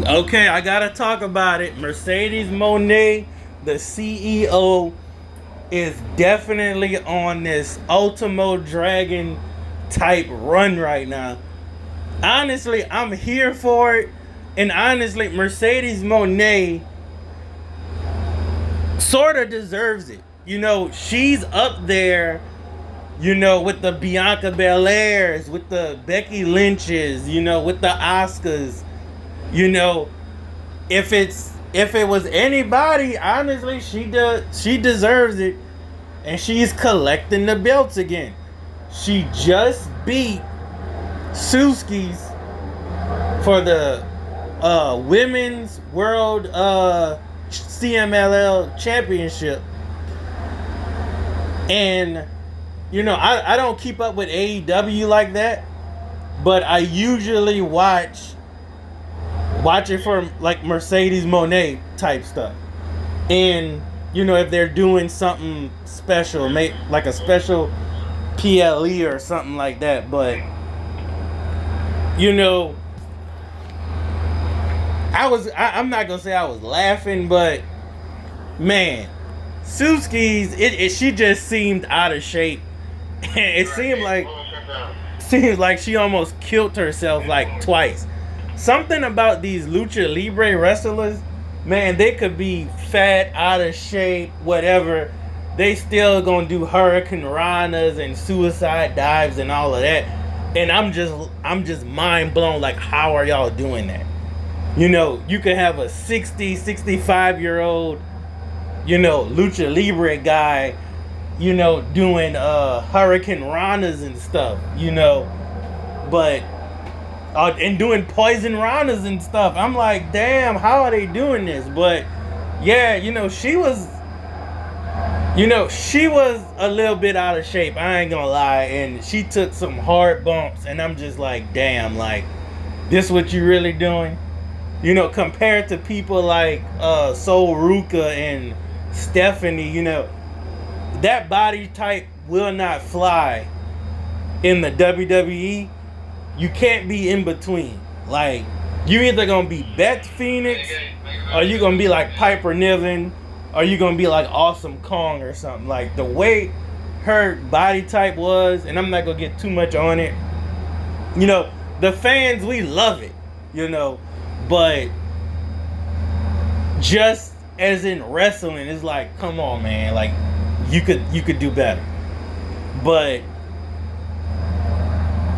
Okay, I gotta talk about it. Mercedes Moné, the CEO, is definitely on this Ultimo Dragon type run right now. Honestly, I'm here for it. And honestly, Mercedes Moné sort of deserves it. She's up there, with the Bianca Belairs, with the Becky Lynches, with the Oscars. You know, if it was anybody, honestly, she deserves it, and she's collecting the belts again. She just beat Zeuxis for the women's world CMLL championship, and I don't keep up with AEW like that, but I usually watch it for like Mercedes Moné type stuff. And if they're doing something special, like a special PLE or something like that. But I'm not gonna say I was laughing, but man, Zeuxis, she just seemed out of shape. It seems like she almost killed herself like twice. Something about these Lucha Libre wrestlers, man, they could be fat, out of shape, whatever. They still gonna do hurricane ranas and suicide dives and all of that. And I'm just mind blown. Like, how are y'all doing that? You could have a 60, 65-year-old, Lucha Libre guy, doing hurricane ranas and stuff, but and doing poison ranas and stuff. I'm like, damn, how are they doing this? But yeah, she was a little bit out of shape. I ain't gonna lie, and she took some hard bumps, and I'm just like, damn, like, this what you really doing? Compared to people like Sol Ruka and Stephanie, that body type will not fly in the WWE. You can't be in between. Like, you either gonna be Beth Phoenix, or you gonna be like Piper Niven, or you gonna be like Awesome Kong or something. Like, the way her body type was, and I'm not gonna get too much on it. The fans, we love it, but just as in wrestling, it's like, come on, man, like, you could do better. But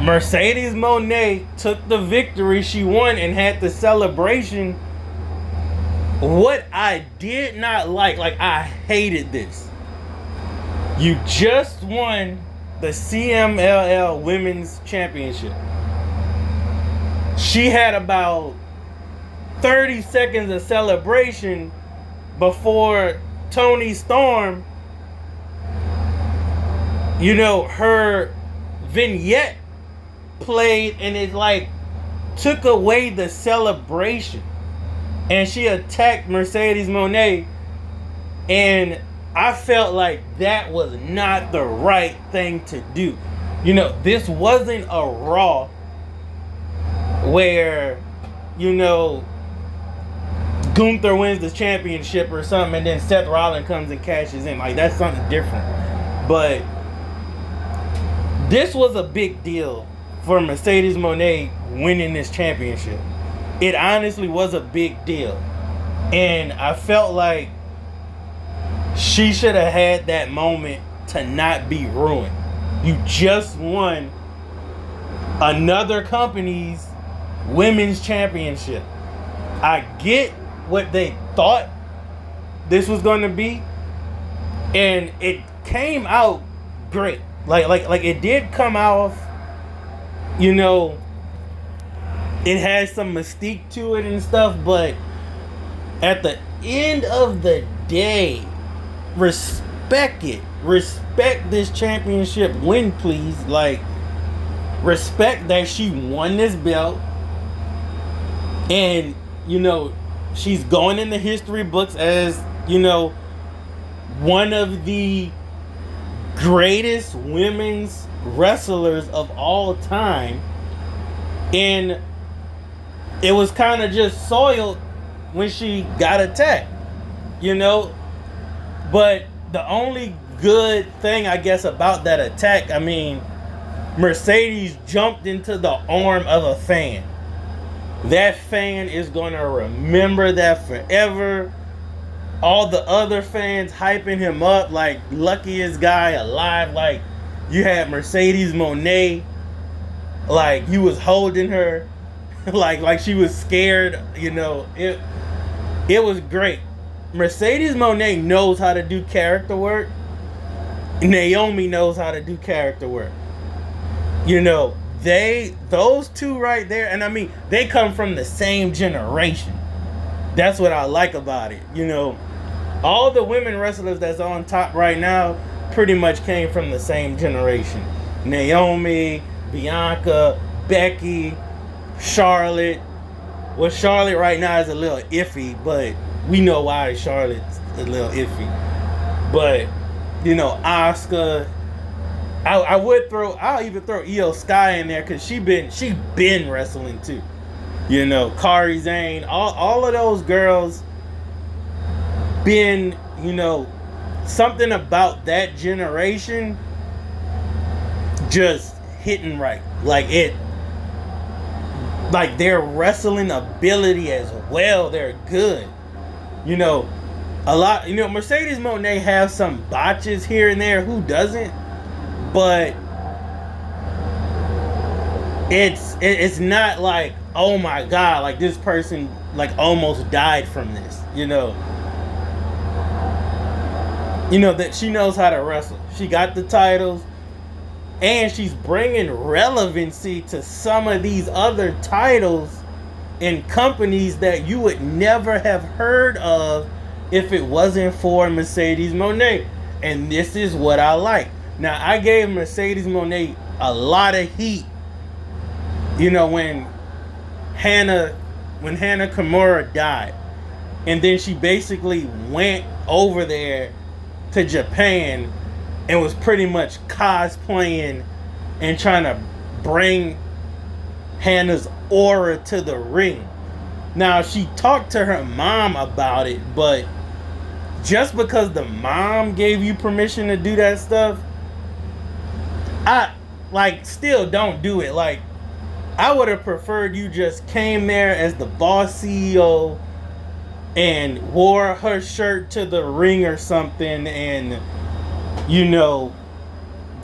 Mercedes Moné took the victory. She won and had the celebration. What I did not like I hated this. You just won the CMLL Women's Championship. She had about 30 seconds of celebration before Toni Storm, her vignette played, and it like took away the celebration, and she attacked Mercedes Moné, and I felt like that was not the right thing to do. This wasn't a Raw where Gunther wins the championship or something, and then Seth Rollins comes and cashes in. Like, that's something different. But this was a big deal for Mercedes Moné winning this championship. It honestly was a big deal. And I felt like she should have had that moment to not be ruined. You just won another company's women's championship. I get what they thought this was going to be, and it came out great. Like it did come off, it has some mystique to it and stuff, but at the end of the day, respect it. Respect this championship win, please. Like, respect that she won this belt, and she's going in the history books as one of the greatest women's wrestlers of all time. And it was kind of just soiled when she got attacked, you know. But the only good thing, I guess, about that attack, I mean, Mercedes jumped into the arm of a fan. That fan is going to remember that forever. All the other fans hyping him up like luckiest guy alive. Like, you had Mercedes Moné, like you was holding her, like she was scared. You know, it was great. Mercedes Moné knows how to do character work. Naomi knows how to do character work. You know, those two right there, and I mean, they come from the same generation. That's what I like about it. You know, all the women wrestlers that's on top right now pretty much came from the same generation. Naomi, Bianca, Becky, Charlotte. Well, Charlotte right now is a little iffy, but we know why Charlotte's a little iffy. But, you know, Asuka. I'll even throw Io Sky in there because she been wrestling too. You know, Kairi Sane, all of those girls been, you know, something about that generation just hitting right. Like their wrestling ability as well, they're good. You know, Mercedes Moné have some botches here and there. Who doesn't? But it's not like, oh my God, like this person like almost died from this, you know. You know that she knows how to wrestle. She got the titles, and she's bringing relevancy to some of these other titles in companies that you would never have heard of if it wasn't for Mercedes Moné. And this is what I like. Now, I gave Mercedes Moné a lot of heat, you know, when Hana Kimura died. And then she basically went over there to Japan and was pretty much cosplaying and trying to bring Hana's aura to the ring. Now, she talked to her mom about it, but just because the mom gave you permission to do that stuff, still don't do it. Like, I would have preferred you just came there as the boss CEO and wore her shirt to the ring or something and, you know,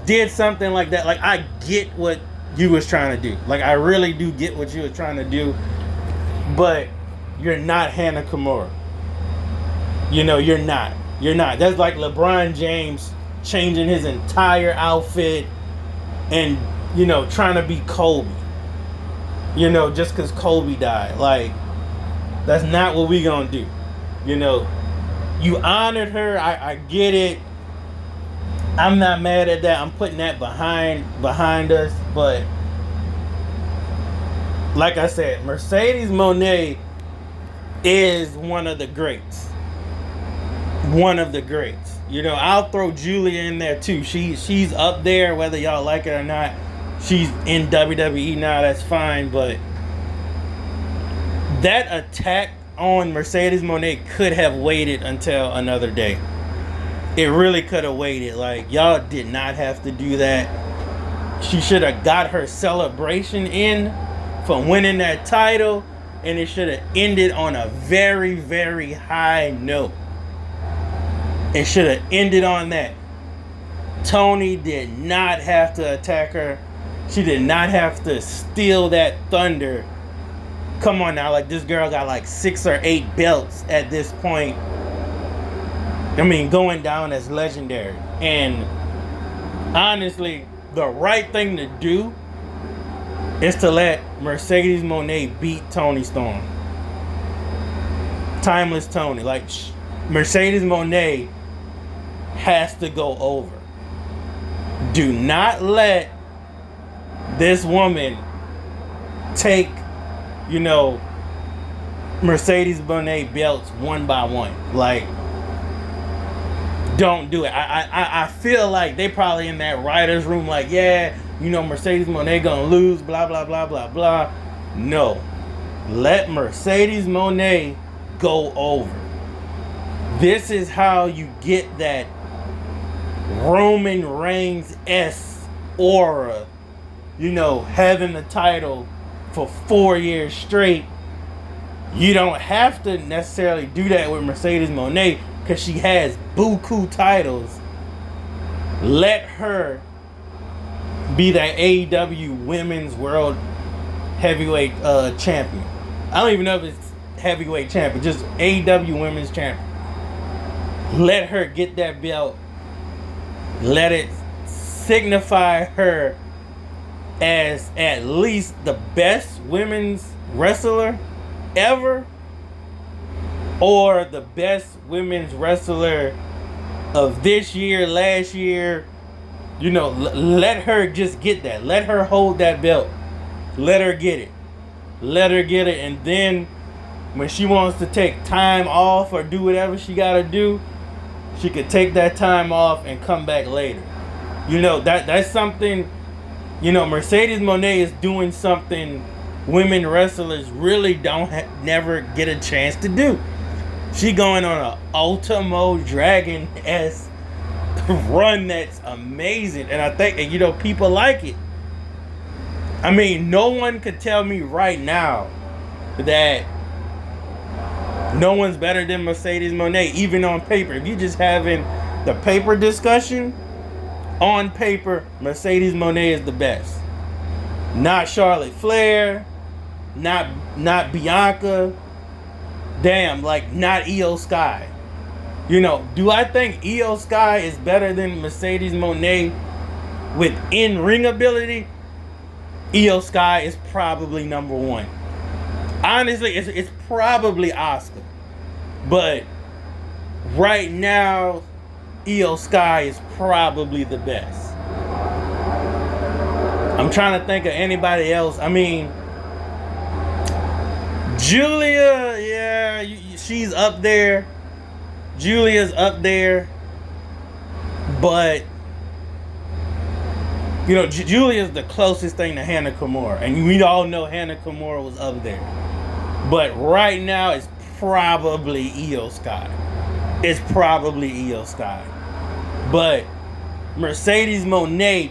did something like that. Like, I get what you was trying to do. Like, I really do get what you was trying to do. But you're not Hana Kimura. You know, you're not. You're not. That's like LeBron James changing his entire outfit and, you know, trying to be Kobe. You know, just because Kobe died. Like, that's not what we gonna do. You know, you honored her. I get it. I'm not mad at that. I'm putting that behind us. But like I said, Mercedes Moné is one of the greats. One of the greats. You know, I'll throw Julia in there too. She's up there, whether y'all like it or not. She's in WWE now, that's fine, but that attack on Mercedes Moné could have waited until another day. It really could have waited. Like, y'all did not have to do that. She should have got her celebration in for winning that title, and it should have ended on a very, very high note. It should have ended on that. Toni did not have to attack her. She did not have to steal that thunder. Come on now, like, this girl got like 6 or 8 belts at this point. I mean, going down as legendary. And honestly, the right thing to do is to let Mercedes Moné beat Toni Storm. Timeless Toni. Like, Mercedes Moné has to go over. Do not let this woman take, you know, Mercedes Moné belts one by one. Like, don't do it. I feel like they probably in that writer's room like, yeah, you know, Mercedes Moné gonna lose, blah, blah, blah, blah, blah. No. Let Mercedes Moné go over. This is how you get that Roman Reigns-esque aura, having the title for 4 years straight. You don't have to necessarily do that with Mercedes Moné because she has buku titles. Let her be that AEW Women's World Heavyweight Champion. I don't even know if it's Heavyweight Champion, just AEW Women's Champion. Let her get that belt. Let it signify her as at least the best women's wrestler ever, or the best women's wrestler of this year, last year. Let her just get that. Let her hold that belt. Let her get it. Let her get it. And then when she wants to take time off or do whatever she got to do, she could take that time off and come back later. That's something, Mercedes Moné is doing something women wrestlers really never get a chance to do. She going on an Ultimo Dragon-esque run that's amazing. And I think, people like it. I mean, no one could tell me right now that no one's better than Mercedes Moné, even on paper. If you're just having the paper discussion, on paper, Mercedes Moné is the best. Not Charlotte Flair, not Bianca, not Io Sky. Do I think Io Sky is better than Mercedes Moné with in-ring ability? Io Sky is probably number one. Honestly, it's probably Asuka. But right now, Io Sky is probably the best. I'm trying to think of anybody else. I mean, Julia, yeah, she's up there. Julia's up there. But, Julia's the closest thing to Hana Kimura. And we all know Hana Kimura was up there. But right now, it's probably Io Sky. It's probably Io Sky. But Mercedes Moné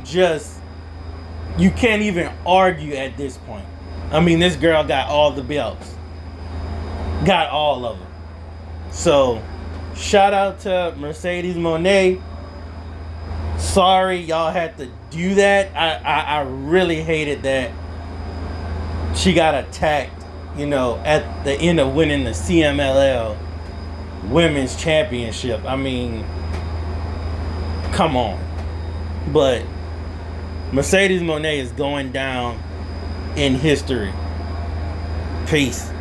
you can't even argue at this point. I mean, this girl got all the belts. Got all of them. So, shout out to Mercedes Moné. Sorry y'all had to do that. I really hated that she got attacked, at the end of winning the CMLL Women's Championship. I mean, come on. But Mercedes Moné is going down in history. Peace.